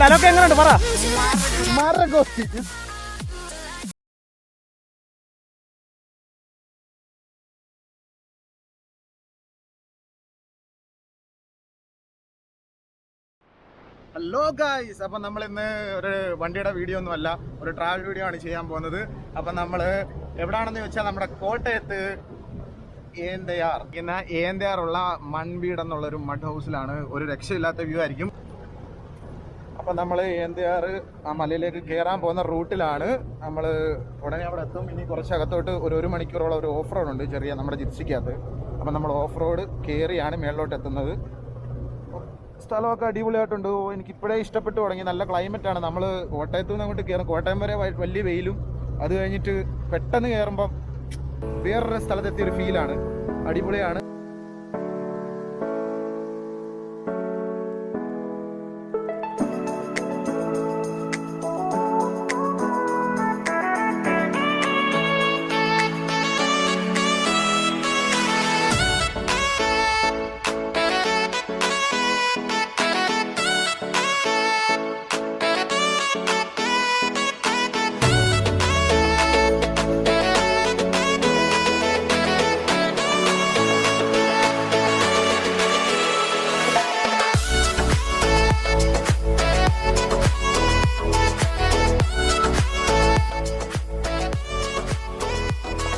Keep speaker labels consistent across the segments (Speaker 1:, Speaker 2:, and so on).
Speaker 1: സ്ഥലമൊക്കെ എങ്ങനെയുണ്ട് പറ.
Speaker 2: ഹലോ ഗായ്സ്, അപ്പം നമ്മൾ ഇന്ന് ഒരു വണ്ടിയുടെ വീഡിയോ ഒന്നുമല്ല, ഒരു ട്രാവൽ വീഡിയോ ആണ് ചെയ്യാൻ പോകുന്നത്. അപ്പം നമ്മൾ എവിടാണെന്ന് ചോദിച്ചാൽ നമ്മുടെ കോട്ടയത്ത് ഏന്തയാറുള്ള മൺവീട് എന്നുള്ളൊരു മഡ് ഹൗസിലാണ്. ഒരു രക്ഷയില്ലാത്ത വ്യൂ ആയിരിക്കും. അപ്പം നമ്മൾ ഏന്തയാറ് ആ മലയിലേക്ക് കയറാൻ പോകുന്ന റൂട്ടിലാണ്. നമ്മൾ ഉടനെ അവിടെ എത്തും. ഇനി കുറച്ചകത്തോട്ട് ഒരു മണിക്കൂറോളം ഒരു ഓഫ് റോഡ് ഉണ്ട് ചെറിയ നമ്മുടെ ജിപ്സിക്കകത്ത്. അപ്പം നമ്മൾ ഓഫ് റോഡ് കയറിയാണ് മേളിലോട്ട് എത്തുന്നത്. സ്ഥലമൊക്കെ അടിപൊളിയായിട്ടുണ്ട്. എനിക്കിപ്പോഴേ ഇഷ്ടപ്പെട്ടു തുടങ്ങി. നല്ല ക്ലൈമറ്റാണ്. നമ്മൾ കോട്ടയത്തു നിന്ന് അങ്ങോട്ട് കയറും. കോട്ടയം വരെ വലിയ വെയിലും, അത് കഴിഞ്ഞിട്ട് പെട്ടെന്ന് കയറുമ്പം വേറൊരു സ്ഥലത്തെത്തിയൊരു ഫീലാണ്. അടിപൊളിയാണ്.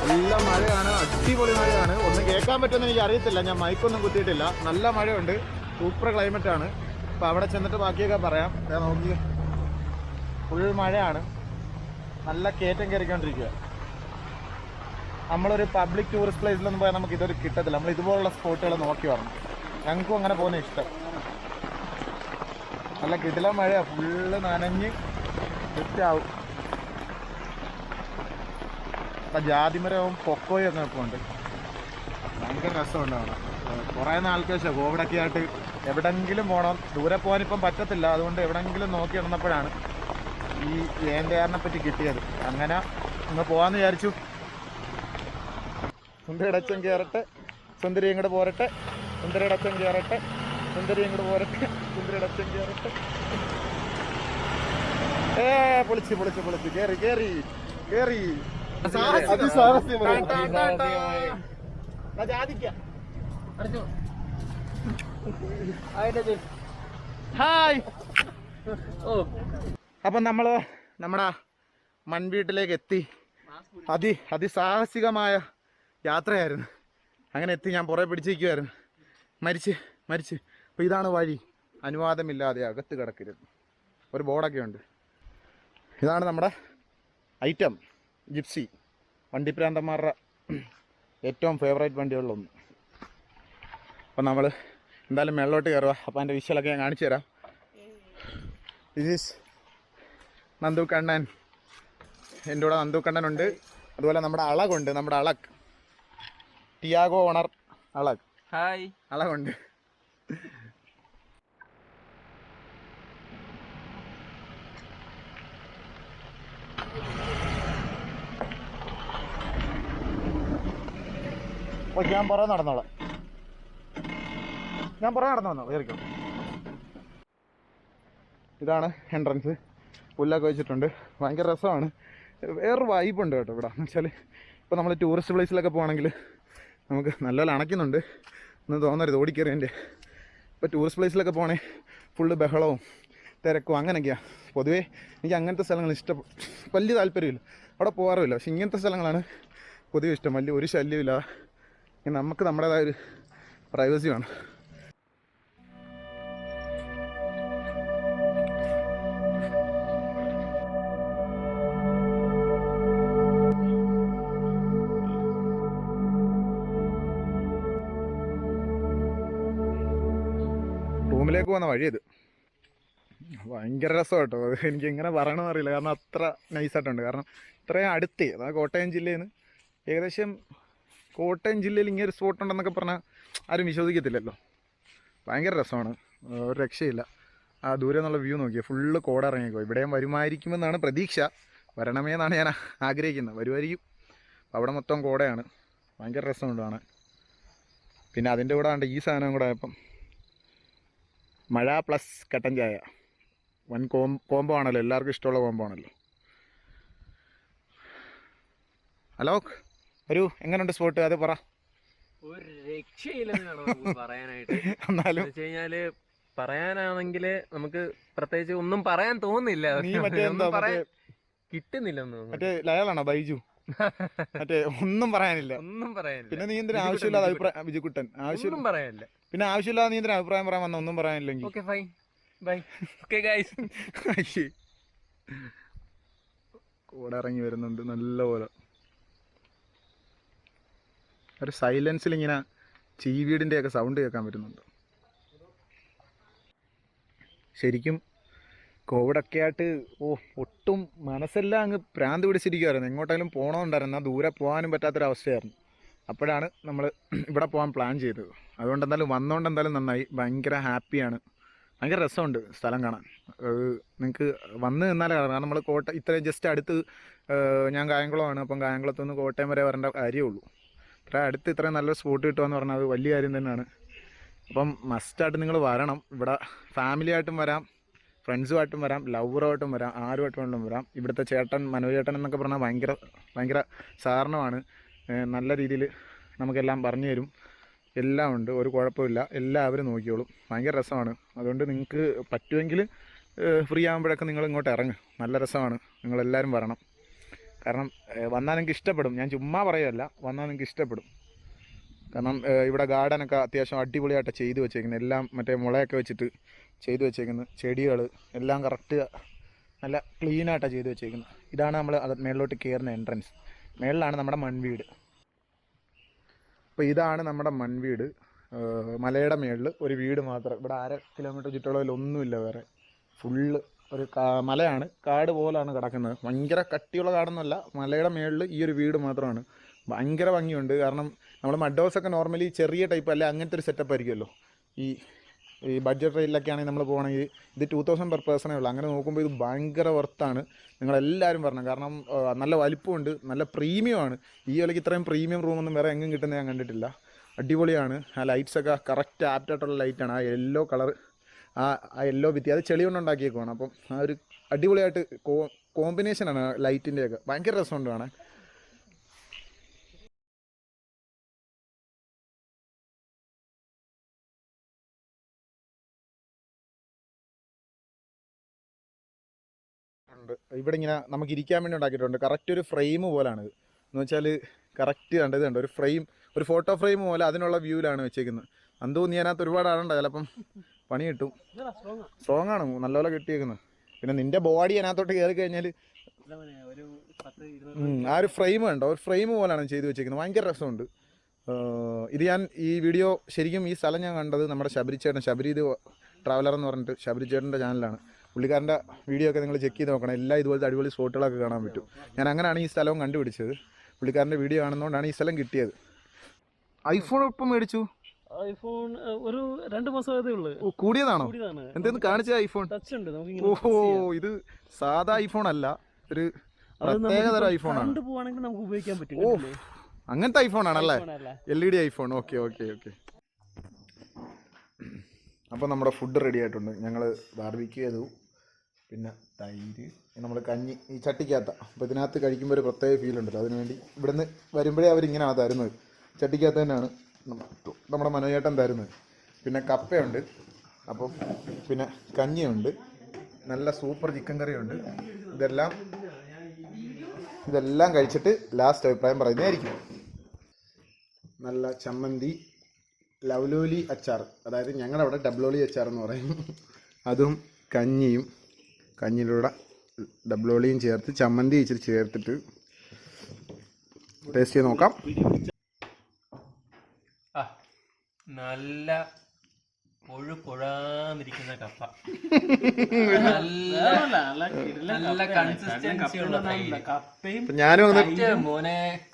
Speaker 2: നല്ല മഴയാണ്, അടിപൊളി മഴയാണ്. ഒന്നും കേൾക്കാൻ പറ്റുമെന്ന് എനിക്ക് അറിയത്തില്ല, ഞാൻ മൈക്കൊന്നും കുത്തിയിട്ടില്ല. നല്ല മഴയുണ്ട്, സൂപ്പർ ക്ലൈമറ്റ് ആണ്. അപ്പോൾ അവിടെ ചെന്നിട്ട് ബാക്കിയൊക്കെ പറയാം. നോക്കി, ഫുൾ മഴയാണ്, നല്ല കയറ്റം കയറിക്കൊണ്ടിരിക്കുക. നമ്മളൊരു പബ്ലിക് ടൂറിസ്റ്റ് പ്ലേസിലൊന്നും പോയാൽ നമുക്ക് ഇതൊരു കിട്ടത്തില്ല. നമ്മൾ ഇതുപോലുള്ള സ്പോട്ടുകൾ നോക്കി വരണം. ഞങ്ങൾക്കും അങ്ങനെ പോകുന്ന ഇഷ്ടം. നല്ല കിടിലൻ മഴയാണ്, ഫുള്ള് നനഞ്ഞ് തെറ്റാവും. ജാതിമരവും പൊക്കോയും ഒക്കെ ഉണ്ട്. ഭയങ്കര രസമുണ്ടാവണം. കുറേ നാൾക്ക് ശേഷം കോവിഡൊക്കെ ആയിട്ട് എവിടെങ്കിലും പോകണം. ദൂരെ പോകാനിപ്പം പറ്റത്തില്ല. അതുകൊണ്ട് എവിടെങ്കിലും നോക്കി നടന്നപ്പോഴാണ് ഈ ഏന്തയാറിനെ പറ്റി കിട്ടിയത്. അങ്ങനെ ഇന്ന് പോകാമെന്ന് വിചാരിച്ചു. സുന്ദരിടച്ചൻ കയറട്ടെ, സുന്ദരി ഇങ്ങോട്ട് പോരട്ടെ, സുന്ദരിടച്ചൻ കയറട്ടെ, സുന്ദരി ഇങ്ങോട്ട് പോരട്ടെ, സുന്ദരിടച്ചൻ കയറട്ടെ. പൊളിച്ച് പൊളിച്ച് പൊളിച്ച് കയറി കയറി കയറി. ഹായ്. അപ്പം നമ്മള് നമ്മുടെ മൺവീട്ടിലേക്ക് എത്തി. അതിസാഹസികമായ യാത്രയായിരുന്നു. അങ്ങനെ എത്തി. ഞാൻ പുറകെ പിടിച്ചിരിക്കുമായിരുന്നു. മരിച്ച്. അപ്പോൾ ഇതാണ് വഴി. അനുവാദമില്ലാതെ അകത്ത് കിടക്കരുത്. ഒരു ബോർഡൊക്കെ ഉണ്ട്. ഇതാണ് നമ്മുടെ ഐറ്റം ജിപ്സി. വണ്ടിപ്രാന്തന്മാരുടെ ഏറ്റവും ഫേവറേറ്റ് വണ്ടികളിലൊന്ന്. അപ്പം നമ്മൾ എന്തായാലും മേളിലോട്ട് കയറുക. അപ്പോൾ അതിൻ്റെ വിഷ്വലൊക്കെ ഞാൻ കാണിച്ചു തരാം. This is Nandu Kannan. എൻ്റെ കൂടെ നന്ദു കണ്ണനുണ്ട്. അതുപോലെ നമ്മുടെ അളകുണ്ട്. നമ്മുടെ അളക് ടിയാഗോ ഓണർ അളക്.
Speaker 1: ഹായ്.
Speaker 2: അളകുണ്ട്. അപ്പോൾ ഞാൻ പുറകെ നടന്നോളാം. ഞാൻ പുറകെ നടന്നു വന്നോ, കയറിക്കോ. ഇതാണ് എൻട്രൻസ്. പുല്ലൊക്കെ വെച്ചിട്ടുണ്ട്. ഭയങ്കര രസമാണ്. വേറൊരു വൈബുണ്ട് കേട്ടോ ഇവിടെ. എന്ന് വെച്ചാൽ ഇപ്പോൾ നമ്മൾ ടൂറിസ്റ്റ് പ്ലേസിലൊക്കെ പോകുകയാണെങ്കിൽ നമുക്ക് നല്ലപോലെ അണയ്ക്കുന്നുണ്ട് എന്ന് തോന്നരുത് ഓടിക്കയറിയതിൻ്റെ. ഇപ്പോൾ ടൂറിസ്റ്റ് പ്ലേസിലൊക്കെ പോകണേ ഫുള്ള് ബഹളവും തിരക്കും അങ്ങനെയൊക്കെയാണ്. പൊതുവേ എനിക്ക് അങ്ങനത്തെ സ്ഥലങ്ങൾ വലിയ താല്പര്യമില്ല, അവിടെ പോകാറുമില്ല. പക്ഷെ ഇങ്ങനത്തെ സ്ഥലങ്ങളാണ് പൊതുവെ ഇഷ്ടം. വലിയ ഒരു ശല്യമില്ല. നമുക്ക് നമ്മുടേതായ ഒരു പ്രൈവസി വേണം. റൂമിലേക്ക് പോകുന്ന വഴിയത് ഭയങ്കര രസം കേട്ടോ. അത് എനിക്ക് എങ്ങനെ പറയണമെന്ന് അറിയില്ല, കാരണം അത്ര നൈസായിട്ടുണ്ട്. കാരണം ഇത്രയും അടുത്തേ, അതായത് കോട്ടയം ജില്ലയിൽ നിന്ന് ഏകദേശം കോട്ടയം ജില്ലയിൽ ഇങ്ങനെ ഒരു സ്പോട്ട് ഉണ്ടെന്നൊക്കെ പറഞ്ഞാൽ ആരും വിശ്വസിക്കത്തില്ലല്ലോ. ഭയങ്കര രസമാണ്, ഒരു രക്ഷയില്ല. ആ ദൂരെ നിന്നുള്ള വ്യൂ നോക്കിയാൽ ഫുള്ള് കോട ഇറങ്ങിക്കോ. ഇവിടെയും വരുമായിരിക്കുമെന്നാണ് പ്രതീക്ഷ. വരണമേന്നാണ് ഞാൻ ആഗ്രഹിക്കുന്നത്. വരുമായിരിക്കും. അവിടെ മൊത്തം കോടയാണ്. ഭയങ്കര രസമുണ്ട് കാണാൻ. പിന്നെ അതിൻ്റെ കൂടെ ഈ സാധനം കൂടെ ആയപ്പം മഴ പ്ലസ് കട്ടൻ ചായ വൻ കോംബോ ആണല്ലോ, എല്ലാവർക്കും ഇഷ്ടമുള്ള കോംബോ ആണല്ലോ. അലോക് ഒരു എങ്ങനെയുണ്ട് സ്പോട്ട് അത് പറ.
Speaker 1: ഒരു രക്ഷയില്ലെന്ന് പറയാനായിട്ട്.
Speaker 2: എന്നാലും
Speaker 1: വെച്ച് കഴിഞ്ഞാല് പറയാനാണെങ്കിൽ നമുക്ക് പ്രത്യേകിച്ച് ഒന്നും പറയാൻ തോന്നുന്നില്ല.
Speaker 2: നീ മറ്റേ എന്താ
Speaker 1: കിട്ടുന്നില്ല
Speaker 2: മറ്റേ ലയാളാണോ ബൈജു? മറ്റേ ഒന്നും പറയാനില്ല,
Speaker 1: ഒന്നും പറയാനില്ല.
Speaker 2: പിന്നെ നീ എന്തിനാ ആവശ്യമില്ലാതെ അഭിപ്രായം വിജുക്കുട്ടൻ
Speaker 1: ഒന്നും പറയാനില്ല.
Speaker 2: പിന്നെ ആവശ്യമില്ലാതെ നീ എന്തിനാ അഭിപ്രായം പറയാൻ വന്ന? ഒന്നും പറയാനില്ലെങ്കിൽ
Speaker 1: okay fine bye. Okay guys.
Speaker 2: കൂടെ ഇറങ്ങി വരുന്നുണ്ട് നല്ലപോലെ. ഒരു സൈലൻസിൽ ഇങ്ങനെ ചീവീടിൻ്റെ ഒക്കെ സൗണ്ട് കേൾക്കാൻ പറ്റുന്നുണ്ട്. ശരിക്കും കോവിഡൊക്കെ ആയിട്ട് ഒട്ടും മനസ്സെല്ലാം അങ്ങ് ഭ്രാന്ത് പിടിച്ചിരിക്കുമായിരുന്നു. എങ്ങോട്ടെങ്കിലും പോകണമെന്നുണ്ടായിരുന്നു, എന്നാൽ ദൂരെ പോകാനും പറ്റാത്തൊരവസ്ഥയായിരുന്നു. അപ്പോഴാണ് നമ്മൾ ഇവിടെ പോകാൻ പ്ലാൻ ചെയ്തത്. അതുകൊണ്ട് എന്തായാലും വന്നുകൊണ്ട് എന്തായാലും നന്നായി. ഭയങ്കര ഹാപ്പിയാണ്, ഭയങ്കര രസമുണ്ട് സ്ഥലം കാണാൻ. നിങ്ങൾക്ക് വന്ന് നിന്നാലേ കാണാം. കാരണം നമ്മൾ ഇത്രയും ജസ്റ്റ് അടുത്ത്, ഞാൻ കായംകുളമാണ്. അപ്പം കായംകുളത്ത് നിന്ന് കോട്ടയം വരെ വരേണ്ട കാര്യമുള്ളൂ. ഇത്ര അടുത്ത് ഇത്രയും നല്ലൊരു സ്പോട്ട് കിട്ടുക എന്ന് പറഞ്ഞാൽ അത് വലിയ കാര്യം തന്നെയാണ്. അപ്പം മസ്റ്റായിട്ട് നിങ്ങൾ വരണം. ഇവിടെ ഫാമിലിയായിട്ടും വരാം, ഫ്രണ്ട്സുമായിട്ടും വരാം, ലവറുമായിട്ടും വരാം, ആരുമായിട്ടും വേണമെങ്കിലും വരാം. ഇവിടുത്തെ ചേട്ടൻ മനോജ് ചേട്ടൻ എന്നൊക്കെ പറഞ്ഞാൽ ഭയങ്കര സഹകരണമാണ്. നല്ല രീതിയിൽ നമുക്കെല്ലാം പറഞ്ഞു തരും. എല്ലാം ഉണ്ട്, ഒരു കുഴപ്പമില്ല. എല്ലാവരും നോക്കിയോളും. ഭയങ്കര രസമാണ്. അതുകൊണ്ട് നിങ്ങൾക്ക് പറ്റുമെങ്കിൽ ഫ്രീ ആകുമ്പോഴൊക്കെ നിങ്ങൾ ഇങ്ങോട്ട് ഇറങ്ങും. നല്ല രസമാണ്, നിങ്ങളെല്ലാവരും വരണം. കാരണം വന്നാൽ നിങ്ങൾക്ക് ഇഷ്ടപ്പെടും. ഞാൻ ചുമ്മാ പറയുമല്ല, വന്നാൽ നിങ്ങൾക്ക് ഇഷ്ടപ്പെടും. കാരണം ഇവിടെ ഗാർഡനൊക്കെ അത്യാവശ്യം അടിപൊളിയായിട്ട് ചെയ്തു വെച്ചേക്കുന്നത്. എല്ലാം മറ്റേ മുളയൊക്കെ വെച്ചിട്ട് ചെയ്തു വെച്ചേക്കുന്നത്. ചെടികൾ എല്ലാം കറക്റ്റ് നല്ല ക്ലീനായിട്ടാണ് ചെയ്തു വെച്ചേക്കുന്നത്. ഇതാണ് നമ്മൾ മേളിലോട്ട് കയറുന്ന എൻട്രൻസ്. മേളിലാണ് നമ്മുടെ മൺവീട്. അപ്പോൾ ഇതാണ് നമ്മുടെ മൺവീട്. മലയുടെ മേളിൽ ഒരു വീട് മാത്രം. ഇവിടെ 1/2 കിലോമീറ്റർ ചുറ്റളവിലൊന്നുമില്ല വേറെ. ഫുള്ള് ഒരു മലയാണ്, കാട് പോലാണ് കിടക്കുന്നത്. ഭയങ്കര കട്ടിയുള്ള കാടൊന്നുമല്ല, മലയുടെ മേളിൽ ഈ ഒരു വീട് മാത്രമാണ്. ഭയങ്കര ഭംഗിയുണ്ട്. കാരണം നമ്മൾ മഡ് ഹൗസൊക്കെ നോർമലി ചെറിയ ടൈപ്പ് അല്ല, അങ്ങനത്തെ ഒരു സെറ്റപ്പ് ആയിരിക്കുമല്ലോ. ഈ ബഡ്ജറ്റ് റേറ്റിലൊക്കെ ആണെങ്കിൽ നമ്മൾ പോകണമെങ്കിൽ ഇത് 2000 പെർ പേഴ്സണേ ഉള്ളൂ. അങ്ങനെ നോക്കുമ്പോൾ ഇത് ഭയങ്കര വർത്താണ്. നിങ്ങളെല്ലാവരും വരണം. കാരണം നല്ല വലിപ്പമുണ്ട്, നല്ല പ്രീമിയമാണ്. ഈ വിലയ്ക്ക് ഇത്രയും പ്രീമിയം റൂമൊന്നും വേറെ എങ്ങും കിട്ടുന്നത് ഞാൻ കണ്ടിട്ടില്ല. അടിപൊളിയാണ്. ആ ലൈറ്റ്സൊക്കെ കറക്റ്റ് ആപ്റ്റായിട്ടുള്ള ലൈറ്റാണ്. ആ യെല്ലോ കളർ, ആ യെല്ലോ ഭിത്തി അത് ചെളി കൊണ്ട് ഉണ്ടാക്കിയേക്കുവാണ്. അപ്പം ആ ഒരു അടിപൊളിയായിട്ട് കോമ്പിനേഷനാണ് ലൈറ്റിൻ്റെയൊക്കെ. ഭയങ്കര രസമുണ്ട് കാണാൻ. ഇവിടെ ഇങ്ങനെ നമുക്ക് ഇരിക്കാൻ വേണ്ടി ഉണ്ടാക്കിയിട്ടുണ്ട്. കറക്റ്റ് ഒരു ഫ്രെയിം പോലാണിത്. എന്ന് വെച്ചാൽ കറക്റ്റ് കണ്ടത് കണ്ടോ, ഒരു ഫ്രെയിം, ഒരു ഫോട്ടോ ഫ്രെയിം പോലെ അതിനുള്ള വ്യൂവിലാണ് വെച്ചേക്കുന്നത്. അന്തോ നീ അതിനകത്ത് ഒരുപാട് ആളുണ്ട്, ചിലപ്പം പണി കിട്ടും. സ്ട്രോങ് ആണ്, നല്ലപോലെ കെട്ടിയേക്കുന്നത്. പിന്നെ നിന്റെ ബോഡി അതിനകത്തോട്ട് കയറി കഴിഞ്ഞാൽ ആ ഒരു ഫ്രെയിം കണ്ടോ, ഒരു ഫ്രെയിം പോലാണ് ചെയ്ത് വെച്ചേക്കുന്നത്. ഭയങ്കര രസമുണ്ട്. ഇത് ഞാൻ ഈ വീഡിയോ ശരിക്കും ഈ സ്ഥലം ഞാൻ കണ്ടത് നമ്മുടെ ശബരിച്ചേട്ടൻ, ശബരീത് ട്രാവലർ എന്ന് പറഞ്ഞിട്ട് ശബരിച്ചേട്ടൻ്റെ ചാനലാണ്. പുള്ളിക്കാരൻ്റെ വീഡിയോ ഒക്കെ നിങ്ങൾ ചെക്ക് ചെയ്ത് നോക്കണം. എല്ലാം ഇതുപോലത്തെ അടിപൊളി സ്പോട്ടുകളൊക്കെ കാണാൻ പറ്റും. ഞാൻ അങ്ങനെയാണ് ഈ സ്ഥലവും കണ്ടുപിടിച്ചത്. പുള്ളിക്കാരൻ്റെ വീഡിയോ കാണുന്നതുകൊണ്ടാണ് ഈ സ്ഥലം കിട്ടിയത്. ഐഫോൺ ഇപ്പം മേടിച്ചു?
Speaker 3: ഐഫോൺ ഒരു 2 മാസമായതേ ഉള്ളൂ.
Speaker 2: കൂടിയതാണോ? എന്തെന്ന് കാണിച്ച ഐഫോൺ? ഓഹോ, ഇത് സാധാ ഐഫോൺ അല്ല, ഒരു പ്രത്യേകതരം ഐഫോണാണ്.
Speaker 3: നമുക്ക് ഉപയോഗിക്കാൻ പറ്റും.
Speaker 2: ഓ, അങ്ങനത്തെ ഐഫോൺ ആണല്ലേ, LED iPhone. Okay okay okay. അപ്പോൾ നമ്മുടെ ഫുഡ് റെഡി ആയിട്ടുണ്ട്. ഞങ്ങൾ ബാർബിക്യൂ ചെയ്തു. പിന്നെ തൈര്, നമ്മൾ കഞ്ഞി ഈ ചട്ടിക്കകത്ത. അപ്പോൾ ഇതിനകത്ത് കഴിക്കുമ്പോൾ ഒരു പ്രത്യേക ഫീൽ ഉണ്ടല്ലോ. അതിനുവേണ്ടി ഇവിടുന്ന് വരുമ്പോഴേ അവരിങ്ങനെയാണ് തരുന്നത്. ചട്ടിക്കകത്ത് തന്നെയാണ് നമ്മുടെ മനോജേട്ടൻ തരുന്നത്. പിന്നെ കപ്പയുണ്ട്, അപ്പം പിന്നെ കഞ്ഞിയുണ്ട്, നല്ല സൂപ്പർ ചിക്കൻ കറിയുണ്ട്. ഇതെല്ലാം കഴിച്ചിട്ട് ലാസ്റ്റ് അഭിപ്രായം പറയുന്നതായിരിക്കും. നല്ല ചമ്മന്തി, ലവ്ലോലി അച്ചാർ, അതായത് ഞങ്ങളുടെ അവിടെ ഡബ്ലോലി അച്ചാർ എന്ന് പറയും. അതും കഞ്ഞിയും, കഞ്ഞിയിലൂടെ ഡബ്ലോളിയും ചേർത്ത് ചമ്മന്തി ഇച്ചിരി ചേർത്തിട്ട് ടേസ്റ്റ് ചെയ്ത് നോക്കാം.
Speaker 1: നല്ല പൊഴാന്നിരിക്കുന്ന കപ്പ, നല്ല കൺസിസ്റ്റൻസി ഉള്ള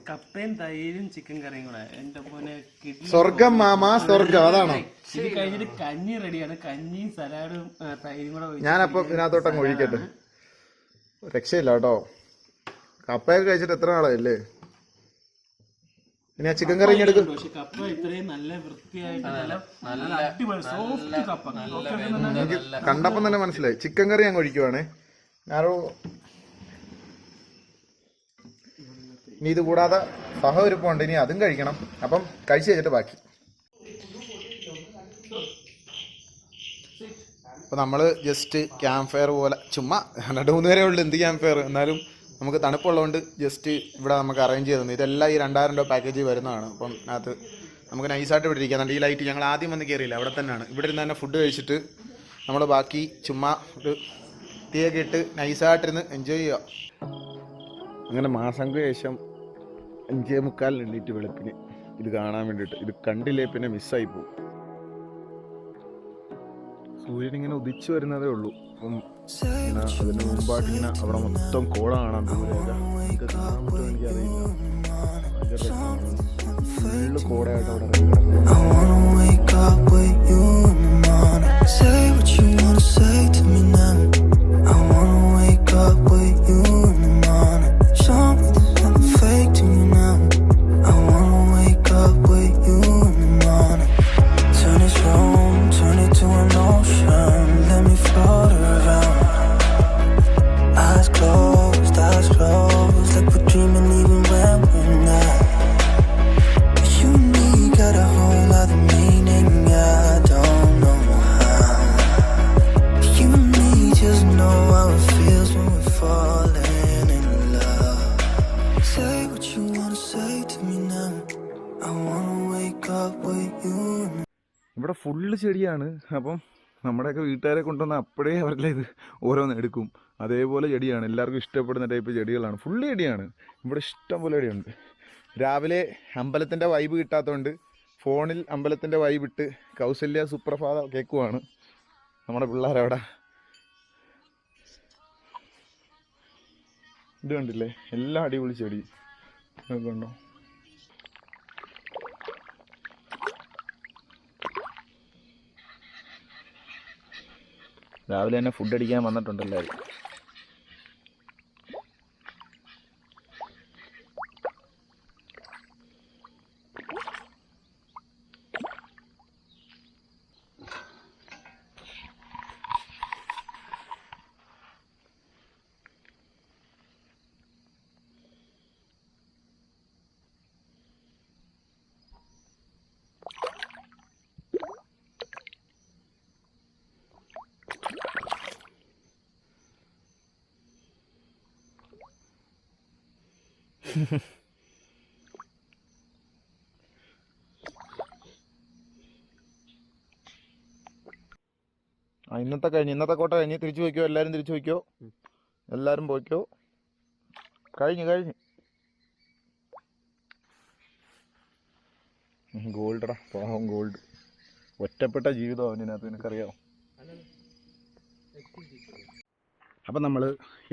Speaker 1: കപ്പയും തൈരും ചിക്കൻ കറിയും കൂടെ. എന്റെ മോനെ
Speaker 2: സ്വർഗം മാമാ, സ്വർഗം. അതാണോ?
Speaker 3: ഇത് കഴിഞ്ഞിട്ട് കഞ്ഞി റെഡിയാണ്. കഞ്ഞിയും സലാഡും തൈരും കൂടെ.
Speaker 2: ഞാനപ്പം ഇതിനകത്തോട്ടങ്ങ് ഒഴിക്കട്ടെ. രക്ഷയില്ല കേട്ടോ. കപ്പയൊക്കെ കഴിച്ചിട്ട് എത്ര നാളായില്ലേ? ഇനി ആ ചിക്കൻ കറി ഇങ്ങനെ എടുക്കും.
Speaker 3: പക്ഷെ കപ്പ ഇത്രയും നല്ല വൃത്തിയായിട്ട് നല്ല അടിപൊളി സോഫ്റ്റ് കപ്പ.
Speaker 2: എനിക്ക് കണ്ടപ്പം തന്നെ മനസ്സിലായി. ചിക്കൻ കറി ഞാൻ ഒഴിക്കുവാണേ. ഞാനോ ഇനി ഇത് കൂടാതെ സഹ ഒരുപ്പുണ്ട്, ഇനി അതും കഴിക്കണം. അപ്പം കഴിച്ചു കഴിഞ്ഞിട്ട് ബാക്കി. അപ്പോൾ നമ്മൾ ജസ്റ്റ് ക്യാമ്പ് ഫയർ പോലെ ചുമ്മാ 2-3 പേരേ ഉള്ളൂ. എന്ത് ക്യാമ്പ് ഫയർ, എന്നാലും നമുക്ക് തണുപ്പുള്ളതുകൊണ്ട് ജസ്റ്റ് ഇവിടെ നമുക്ക് അറേഞ്ച് ചെയ്ത് തന്നു. ഇതെല്ലാം ഈ 2000 രൂപ പാക്കേജ് വരുന്നതാണ്. അപ്പം അതിനകത്ത് നമുക്ക് നൈസായിട്ട് ഇവിടെ ഇരിക്കുന്നുണ്ട്. ഈ ലൈറ്റ് ഞങ്ങൾ ആദ്യം വന്ന് കയറിയില്ല, അവിടെ തന്നെയാണ്. ഇവിടെ ഇരുന്ന് തന്നെ ഫുഡ് കഴിച്ചിട്ട് നമ്മൾ ബാക്കി ചുമ്മാ ഒരു തീയൊക്കെ ഇട്ട് നൈസായിട്ടിരുന്ന് എൻജോയ് ചെയ്യുക. അങ്ങനെ മാസങ്ങൾക്ക് ശേഷം 5:45 എണ്ണീറ്റ് വെളുപ്പിന് ഇത് കാണാൻ വേണ്ടിയിട്ട്. ഇത് കണ്ടില്ലേ പിന്നെ മിസ്സായി പോകും. സൂര്യൻ ഇങ്ങനെ ഉദിച്ചു വരുന്നതേ ഉള്ളൂ. അപ്പം അതിന് മുമ്പായിട്ട് ഇങ്ങനെ അവിടെ മൊത്തം കോട കാണാൻ ദൂരമില്ല. എനിക്ക് കാണാൻ പറ്റുമോ എനിക്കറിയില്ല. ഫുള്ള് കോടയായിട്ട് അവിടെ ഇവിടെ ഫുള്ള് ചെടിയാണ്. അപ്പം നമ്മുടെയൊക്കെ വീട്ടുകാരെ കൊണ്ടുവന്ന് അപ്പോഴേ അവരുടെ ഇത് ഓരോന്ന് എടുക്കും. അതേപോലെ ചെടിയാണ്, എല്ലാവർക്കും ഇഷ്ടപ്പെടുന്ന ടൈപ്പ് ചെടികളാണ്. ഫുള്ള് ചെടിയാണ് ഇവിടെ, ഇഷ്ടം പോലെ ചെടിയുണ്ട്. രാവിലെ അമ്പലത്തിൻ്റെ വൈബ് കിട്ടാത്തതുകൊണ്ട് ഫോണിൽ അമ്പലത്തിൻ്റെ വൈബ് ഇട്ട് കൗസല്യ സുപ്രഭാത കേൾക്കുവാണ് നമ്മുടെ പിള്ളേരവിടെ. ഇത് കണ്ടില്ലേ, എല്ലാം അടിപൊളി ചെടി കണ്ടോ. രാവിലെ തന്നെ ഫുഡ് അടിക്കാൻ വന്നിട്ടുണ്ട് എല്ലാവരും. ഇന്നത്തെ കോട്ട കഴിഞ്ഞ് തിരിച്ചു പോയിക്കോ. എല്ലാവരും തിരിച്ചു പോയിക്കോ, എല്ലാവരും പോയിക്കോ. കഴിഞ്ഞു ഗോൾഡടാ, പാവം ഗോൾഡ്. ഒറ്റപ്പെട്ട ജീവിതം അവനകത്ത്, നിനക്കറിയാമോ. അപ്പം നമ്മൾ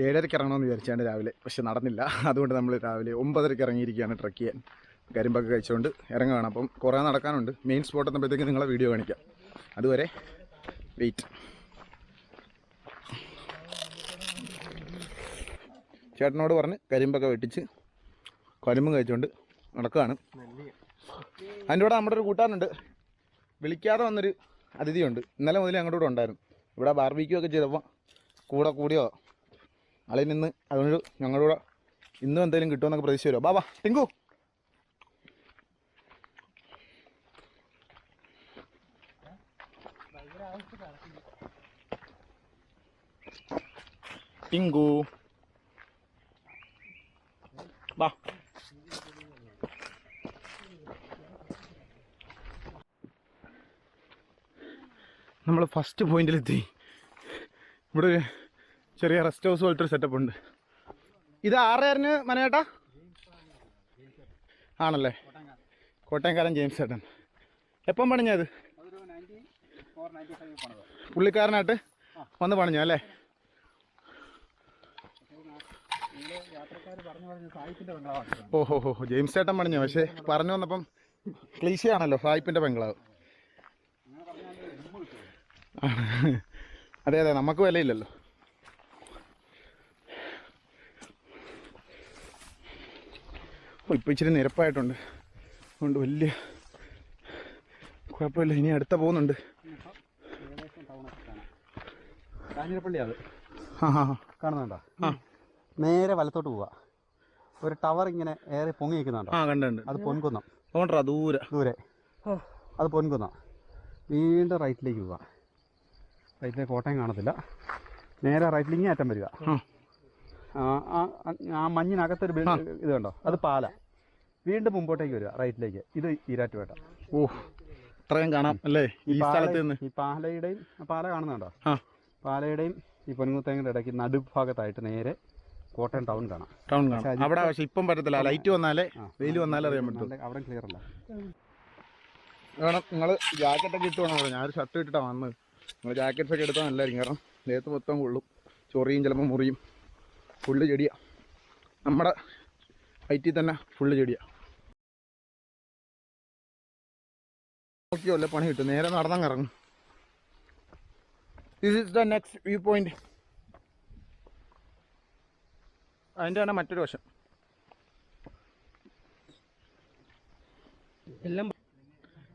Speaker 2: 7:30 ഇറങ്ങണമെന്ന് വിചാരിച്ചാണ് രാവിലെ, പക്ഷെ നടന്നില്ല. അതുകൊണ്ട് നമ്മൾ രാവിലെ 9:30 ഇറങ്ങിയിരിക്കുകയാണ് ട്രക്ക് ചെയ്യാൻ. കരിമ്പൊക്കെ കഴിച്ചുകൊണ്ട് ഇറങ്ങുകയാണ്. അപ്പം കുറേ നടക്കാനുണ്ട്. മെയിൻ സ്പോട്ട് എത്തുമ്പോഴത്തേക്ക് നിങ്ങളെ വീഡിയോ കാണിക്കാം. അതുവരെ വെയിറ്റ്. ചേട്ടനോട് പറഞ്ഞ് കരിമ്പൊക്കെ വെട്ടിച്ച് കരിമ്പും കഴിച്ചുകൊണ്ട് നടക്കുകയാണ്. അതിൻ്റെ കൂടെ നമ്മുടെ ഒരു കൂട്ടുകാരനുണ്ട്, വിളിക്കാതെ വന്നൊരു അതിഥിയുണ്ട്. ഇന്നലെ മുതൽ ഞങ്ങളുടെ കൂടെ ഉണ്ടായിരുന്നു. ഇവിടെ ബാർബിക്യൂ ഒക്കെ ചെയ്തപ്പോൾ കൂടിയോ ആളിൽ നിന്ന്. അതുകൊണ്ട് ഞങ്ങളുടെ കൂടെ ഇന്നും എന്തെങ്കിലും കിട്ടുമെന്നൊക്കെ പ്രതീക്ഷ വരുമോ. ബാബാ ടിങ്കു. ടിങ്കു ബാ. നമ്മൾ ഫസ്റ്റ് പോയിന്റിലെത്തി. ഇവിടെ ഒരു ചെറിയ റെസ്റ്റ് ഹൗസ് പോലത്തെ ഒരു സെറ്റപ്പ് ഉണ്ട്. ഇത് ആരായിരുന്നു മനേട്ടാ? ആണല്ലേ, കോട്ടയംകാരൻ ജെയിംസ് ചേട്ടൻ. എപ്പം പണിഞ്ഞത്? പുള്ളിക്കാരനായിട്ട് വന്ന് പണിഞ്ഞു അല്ലേ? ഓഹോ ജെയിംസ് ചേട്ടൻ പണിഞ്ഞു. പക്ഷേ പറഞ്ഞു വന്നപ്പം ക്ലീശയാണല്ലോ സായിപ്പിൻ്റെ ബംഗ്ലാവ്. അതെ നമുക്ക് വിലയില്ലല്ലോ. ഇപ്പം ഇച്ചിരി നിരപ്പായിട്ടുണ്ട്. അതുകൊണ്ട് വലിയ കുഴപ്പമില്ല. ഇനി അടുത്ത പോകുന്നുണ്ട്.
Speaker 4: കാഞ്ഞിരപ്പള്ളി അത്
Speaker 2: ആ ആ
Speaker 4: കാണുന്നുണ്ടോ?
Speaker 2: ആ
Speaker 4: നേരെ വലത്തോട്ട് പോവുക. ഒരു ടവർ ഇങ്ങനെ ഏറെ പൊങ്ങി നിൽക്കുന്നുണ്ടോ?
Speaker 2: ആ കണ്ടുണ്ട്.
Speaker 4: അത് പൊൻകുന്നം.
Speaker 2: അതുകൊണ്ടാ ദൂരെ
Speaker 4: അത് പൊൻകുന്നം. വീണ്ടും റൈറ്റിലേക്ക് പോവുക. റൈറ്റിലേക്ക് കോട്ടയം കാണത്തില്ല. നേരെ റൈറ്റിലേക്ക് അറ്റം വരിക. ആ മഞ്ഞിനകത്തൊരു ഇത് കണ്ടോ? അത് പാല. വീണ്ടും മുമ്പോട്ടേക്ക് വരിക റൈറ്റിലേക്ക്. ഇത് ഈരാറ്റുപേട്ട.
Speaker 2: ഓ അത്രയും കാണാം അല്ലേ ഈ സ്ഥലത്ത് നിന്ന്.
Speaker 4: ഈ പാലയുടെയും പാല കാണുന്നുണ്ടോ? പാലയുടെയും ഈ പൊൻകുന്നത്തേങ്ങളുടെ ഇടയ്ക്ക് നടുഭാഗത്തായിട്ട് നേരെ കോട്ടയം ടൗൺ കാണാം.
Speaker 2: ടൗൺ കാണാം. അവിടെ പക്ഷെ ഇപ്പം പറ്റത്തില്ല. ലൈറ്റ് വന്നാലേ വെയിൽ വന്നാലേ അറിയാൻ പറ്റും.
Speaker 4: അവിടെ ക്ലിയർ അല്ല.
Speaker 2: വേണം നിങ്ങൾ ജാക്കറ്റൊക്കെ ഇട്ട് വേണം. ഞാനൊരു ഷർട്ട് ഇട്ടിട്ടാണ് വന്നത്. നിങ്ങൾ ജാക്കറ്റ്സൊക്കെ എടുത്താൽ നല്ലതായിരിക്കും. കാരണം ദേഹത്ത് മൊത്തം കൊള്ളും. ചൊറിയും ചിലപ്പോൾ മുറിയും. ഫുള്ള് ചെടിയാണ്. നമ്മുടെ ഹൈറ്റിൽ തന്നെ ഫുള്ള് ചെടിയാണ്. നോക്കിയോ അല്ലേ പണി കിട്ടും. നേരെ നടന്നങ്ങ് ഇറങ്ങും. This is the next view point. അതിൻ്റെ തന്നെ മറ്റൊരു വശം.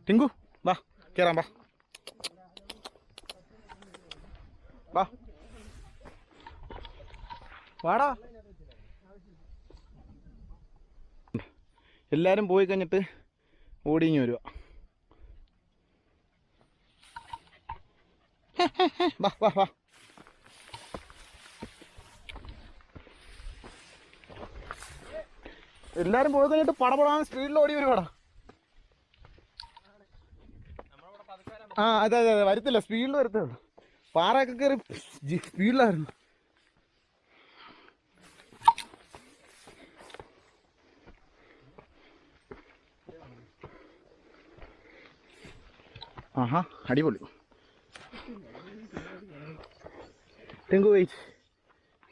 Speaker 2: ടിങ്കു വാ കയറാം. വാ വാടാ. എല്ലാവരും പോയി കഴിഞ്ഞിട്ട് ഓടിങ്ങി വരുക. വാ വാ വാ. എല്ലാരും പോയി കഴിഞ്ഞിട്ട് പടപടാൻ സ്പീഡിൽ ഓടി വരുവാടാ. ആ അതെ അതെ അതെ വരത്തില്ല. സ്പീഡിൽ വരത്തേ ഉള്ളൂ. പാറയൊക്കെ കയറി സ്പീഡിലായിരുന്നു. ആഹാ അടിപൊളി. Tinku wait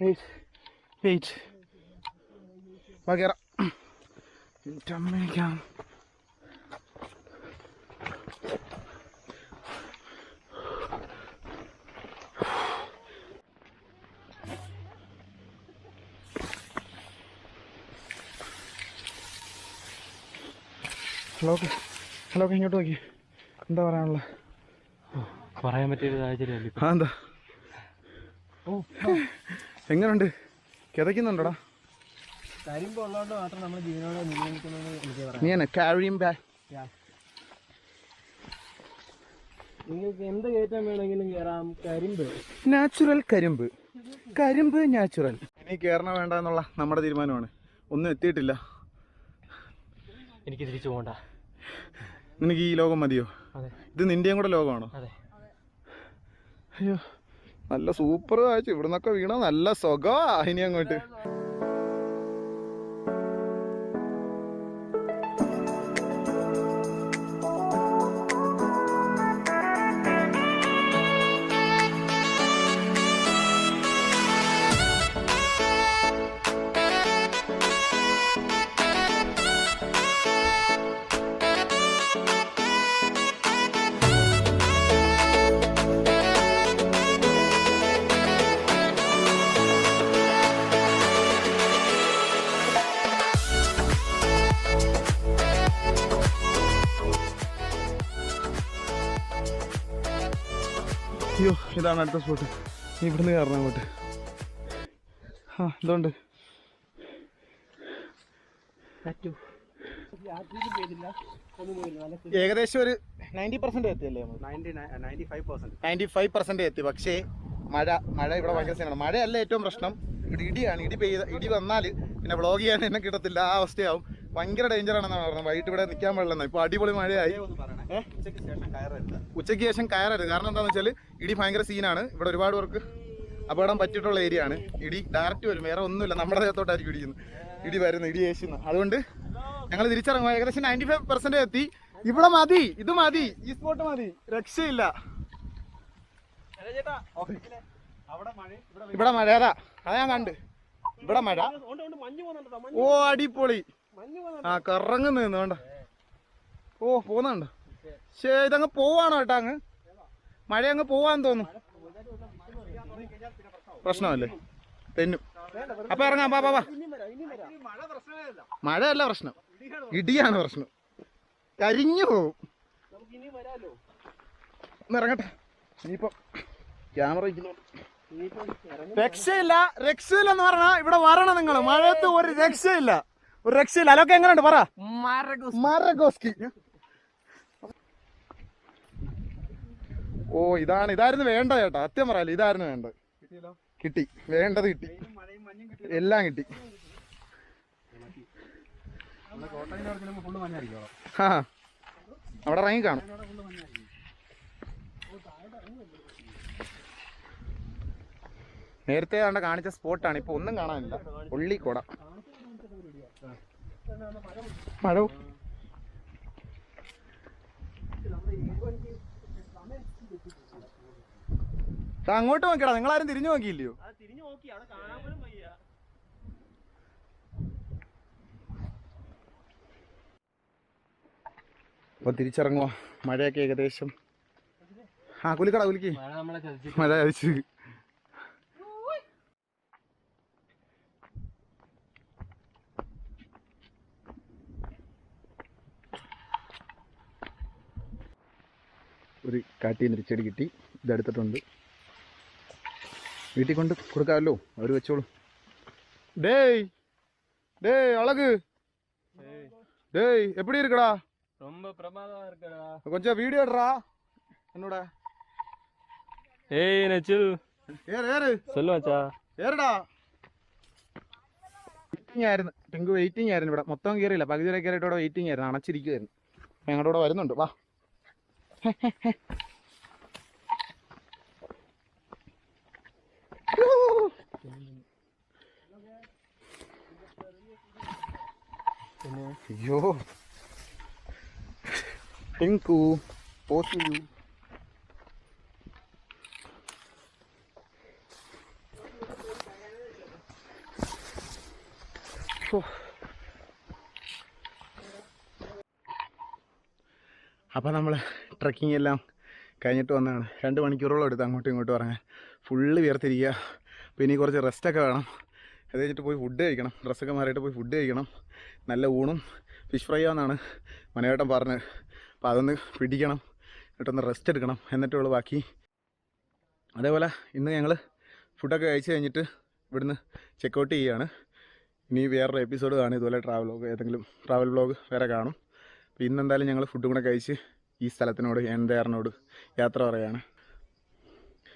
Speaker 2: wait wait. വാ കയറാം. അമ്മയ്ക്കാം. ഹലോ ഹലോ ഇങ്ങോട്ട് നോക്കി. എന്താ പറയാനുള്ളത്?
Speaker 3: പറയാൻ പറ്റിയൊരു സാഹചര്യമല്ല.
Speaker 2: ആ എന്താ എങ്ങനുണ്ട്? കിതയ്ക്കുന്നുണ്ടോടാ?
Speaker 3: കരിമ്പ് ഉള്ളതുകൊണ്ട് മാത്രം നമ്മൾ ജീവനോടെ നിലനിൽക്കുന്നത് എനിക്ക് പറയാം.
Speaker 2: നീ കാരിയം ബാഗ്.
Speaker 3: നിങ്ങൾക്ക് എന്ത് കയറ്റാൻ വേണമെങ്കിലും കയറാം. കരിമ്പ്
Speaker 2: നാച്ചുറൽ കരിമ്പ്. കരിമ്പ് നാച്ചുറൽ. ഇനി കയറണ വേണ്ട എന്നുള്ള നമ്മുടെ തീരുമാനമാണ്. ഒന്നും എത്തിയിട്ടില്ല.
Speaker 3: എനിക്ക് തിരിച്ചു പോകണ്ട.
Speaker 2: നിനക്ക് ഈ ലോകം മതിയോ?
Speaker 3: അതെ.
Speaker 2: ഇത് നിന്റെയും കൂടെ ലോകമാണോ?
Speaker 3: അതെ.
Speaker 2: അയ്യോ നല്ല സൂപ്പർ കാഴ്ച. ഇവിടുന്നൊക്കെ വീണ നല്ല സുഖമാ. ഇനി അങ്ങോട്ട് അയ്യോ ഇതാണ് അടുത്ത സ്പോട്ട്. ഇവിടുന്ന് കയറണം അങ്ങോട്ട്. ആ എന്തുകൊണ്ട് ഏകദേശം ഒരു 90% എത്തിയല്ലേ? 95% എത്തി. പക്ഷേ മഴ ഇവിടെ ഭയങ്കര സീനാണ്. മഴയല്ല ഏറ്റവും പ്രശ്നം. ഇവിടെ ഇടിയാണ്. ഇടി വന്നാൽ പിന്നെ വ്ളോഗ് ചെയ്യാൻ എന്നെ കിട്ടത്തില്ല. ആ അവസ്ഥയാവും. ഭയങ്കര ഡേഞ്ചറാണെന്നാണ് പറഞ്ഞത്. വൈകിട്ട് ഇവിടെ നിൽക്കാൻ പാടില്ലെന്നാണ്. ഇപ്പോൾ അടിപൊളി മഴയായി. ഉച്ചയ്ക്ക് ശേഷം കയറരുത്. കാരണം എന്താണെന്ന് വെച്ചാൽ ഇടി ഭയങ്കര സീനാണ്. ഇവിടെ ഒരുപാട് പേർക്ക് അപകടം പറ്റിയിട്ടുള്ള ഏരിയ ആണ്. ഇടി ഡയറക്റ്റ് വരും. വേറെ ഒന്നുമില്ല. നമ്മുടെ ദേഹത്തോട്ടായിരിക്കും ഇടിക്കുന്നത്. ഇടി വരുന്നു, ഇടി ഏശുന്നു. അതുകൊണ്ട് ഞങ്ങൾ തിരിച്ചിറങ്ങും. ഏകദേശം 95% എത്തി. ഇവിടെ മതി. ഇത് മതി. ഈ സ്പോട്ട് മതി. രക്ഷയില്ല. ഇവിടെ മഴ. അതാ ഞാൻ കണ്ട്. ഇവിടെ മഴ. ഓ അടിപൊളി. ആ കറങ്ങുന്നു വേണ്ട. ഓ പോന്നുണ്ട്. ശരി ഇതങ്ങ് പോവാണോ കേട്ടോ? അങ്ങ് മഴ അങ്ങ് പോവാന്ന് തോന്നുന്നു. പ്രശ്നമല്ലേ? തെന്നും. അപ്പൊ ഇറങ്ങാം. പാ മഴയല്ല പ്രശ്നം, ഇടിയാണ് പ്രശ്നം. കരിഞ്ഞു പോവും.
Speaker 3: നമുക്ക് ഇനി വരാലോ.
Speaker 2: ഒന്ന് ഇറങ്ങട്ടെ. ഇനിയിപ്പം ക്യാമറ രക്ഷയില്ല, രക്ഷയില്ലെന്ന് പറഞ്ഞാ ഇവിടെ വരണം നിങ്ങൾ. മഴയത്ത് ഒരു രക്ഷയില്ല, ഒരു രക്ഷയില്ല. അതൊക്കെ എങ്ങനെയുണ്ട് പറ. മാരഗോസ്കി. ഓ ഇതായിരുന്നു വേണ്ടത് ചേട്ടാ, സത്യം പറയാലോ ഇതായിരുന്നു വേണ്ടത്. കിട്ടി, വേണ്ടത് കിട്ടി, എല്ലാം കിട്ടി. ആ അവിടെ ഇറങ്ങി കാണും. നേരത്തെ കണ്ട കാണിച്ച സ്പോട്ടാണ്, ഇപ്പൊ ഒന്നും കാണാനില്ല. കൊട മഴ. അങ്ങോട്ട് നോക്കിയടാ, നിങ്ങളാരും തിരിഞ്ഞു നോക്കിയില്ലയോ? അപ്പൊ തിരിച്ചിറങ്ങുവാ. മഴയൊക്കെ ഏകദേശം കുലിക്കട കുലിക്ക് മഴ കഴിച്ച്. ഒരു കാട്ടീന്ന് ഒരു ചെടി കിട്ടി, ഇതെടുത്തിട്ടുണ്ട്. വീട്ടിൽ കൊണ്ട് കൊടുക്കാമല്ലോ, അവർ വെച്ചോളും. டேய் டேய் அழகு, டேய் எப்படி இருக்குடா?
Speaker 1: ரொம்ப பிரமாதமா இருக்குடா.
Speaker 2: கொஞ்சம் வீடியோ எடுறா என்னோட.
Speaker 1: ஏய் நச்சில்
Speaker 2: ஏறு
Speaker 1: சொல்லு மச்சா.
Speaker 2: ഏറടാ. വെയിറ്റിംഗ് ആയിരുന്നു, ടിങ്കു വെയിറ്റിംഗ് ആയിരുന്നു. ഇവിടെ മൊത്തം കയറിയില്ല, പകുതി വരെ കയറിയിട്ട് ഇവിടെ വെയിറ്റിംഗ് ആയിരുന്നു, അണച്ചിരിക്കുമായിരുന്നു. ഞങ്ങളുടെ കൂടെ വരുന്നുണ്ട്, വാ. അയ്യോ ടിങ്കു പോസ് ചെയ്യൂ. അപ്പോൾ നമ്മൾ ട്രക്കിംഗ് എല്ലാം കഴിഞ്ഞിട്ട് വന്നതാണ്. 2 മണിക്കൂറോളം എടുത്ത് അങ്ങോട്ടും ഇങ്ങോട്ടും ഇറങ്ങാൻ. ഫുള്ള് വിയർത്തിരിക്കുക. അപ്പോൾ ഇനി കുറച്ച് റെസ്റ്റൊക്കെ വേണം. അത് കഴിഞ്ഞിട്ട് പോയി ഫുഡ് കഴിക്കണം, ഡ്രസ്സൊക്കെ മാറിയിട്ട് പോയി ഫുഡ് കഴിക്കണം. നല്ല ഊണും ഫിഷ് ഫ്രൈ ആണെന്നാണ് മനേട്ടൻ പറഞ്ഞത്. അപ്പോൾ അതൊന്ന് പിടിക്കണം, എന്നിട്ടൊന്ന് റെസ്റ്റ് എടുക്കണം, എന്നിട്ടുള്ളൂ ബാക്കി. അതേപോലെ ഇന്ന് ഞങ്ങൾ ഫുഡൊക്കെ കഴിച്ച് കഴിഞ്ഞിട്ട് ഇവിടുന്ന് ചെക്കൗട്ട് ചെയ്യുകയാണ്. ഇനി വേറൊരു എപ്പിസോഡ് കാണും ഇതുപോലെ ഏതെങ്കിലും ട്രാവൽ വ്ലോഗ് വേറെ കാണും. അപ്പോൾ ഇന്നെന്തായാലും ഞങ്ങൾ ഫുഡും കൂടെ കഴിച്ച് ഈ സ്ഥലത്തിനോട് എൻതേറിനോട് യാത്ര പറയുകയാണ്.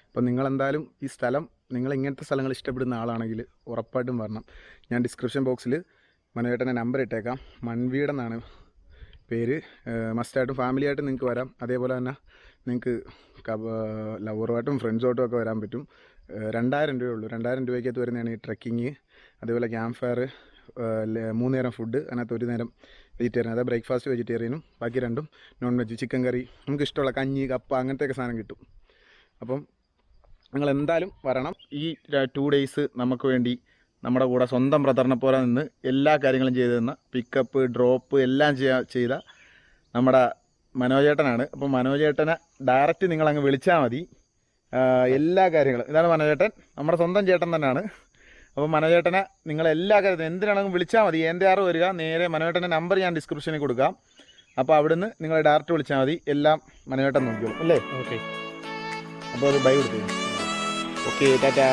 Speaker 2: അപ്പോൾ നിങ്ങളെന്തായാലും ഈ സ്ഥലം, നിങ്ങൾ ഇങ്ങനത്തെ സ്ഥലങ്ങൾ ഇഷ്ടപ്പെടുന്ന ആളാണെങ്കിൽ ഉറപ്പായിട്ടും വരണം. ഞാൻ ഡിസ്ക്രിപ്ഷൻ ബോക്സിൽ മനോജേട്ടൻ്റെ നമ്പർ ഇട്ടേക്കാം. മൺവീടെന്നാണ് പേര്. മസ്റ്റായിട്ടും ഫാമിലിയായിട്ടും നിങ്ങൾക്ക് വരാം. അതേപോലെ തന്നെ നിങ്ങൾക്ക് ലവറുമായിട്ടും ഫ്രണ്ട്സുമായിട്ടും ഒക്കെ വരാൻ പറ്റും. 2000 രൂപയുള്ളൂ. 2000 രൂപയ്ക്കകത്ത് വരുന്നതാണ് ഈ ട്രക്കിങ്. അതേപോലെ ക്യാമ്പ് ഫയർ, 3 നേരം ഫുഡ്. അതിനകത്ത് 1 നേരം വെജിറ്റേറിയൻ, അതായത് ബ്രേക്ക്ഫാസ്റ്റ് വെജിറ്റേറിയനും, ബാക്കി 2 നോൺ വെജ്. ചിക്കൻ കറി, നമുക്ക് ഇഷ്ടമുള്ള കഞ്ഞി, കപ്പ, അങ്ങനത്തെയൊക്കെ സാധനം കിട്ടും. അപ്പം നിങ്ങൾ എന്തായാലും വരണം. ഈ 2 ഡേയ്സ് നമുക്ക് വേണ്ടി നമ്മുടെ കൂടെ സ്വന്തം ബ്രദറിനെ പോലെ നിന്ന് എല്ലാ കാര്യങ്ങളും ചെയ്തു തന്ന, പിക്കപ്പ് ഡ്രോപ്പ് എല്ലാം ചെയ്ത നമ്മുടെ മനോജേട്ടനാണ്. അപ്പം മനോജേട്ടനെ ഡയറക്റ്റ് നിങ്ങളങ്ങ് വിളിച്ചാൽ മതി എല്ലാ കാര്യങ്ങളും. ഇതാണ് മനോജേട്ടൻ, നമ്മുടെ സ്വന്തം ചേട്ടൻ തന്നെയാണ്. അപ്പോൾ മനോജേട്ടനെ നിങ്ങളെല്ലാ കാര്യത്തിനും എന്തിനാണെങ്കിലും വിളിച്ചാൽ മതി. എൻ്റെ വരിക, നേരെ മനോജേട്ടൻ്റെ നമ്പർ ഞാൻ ഡിസ്ക്രിപ്ഷനിൽ കൊടുക്കാം. അപ്പോൾ അവിടുന്ന് നിങ്ങൾ ഡയറക്റ്റ് വിളിച്ചാൽ മതി, എല്ലാം മനോജേട്ടൻ നോക്കിയോളും അല്ലേ?
Speaker 1: ഓക്കെ.
Speaker 2: അപ്പോൾ അത് ബൈ കൊടുത്തു. ഓക്കെ, ടാറ്റാ.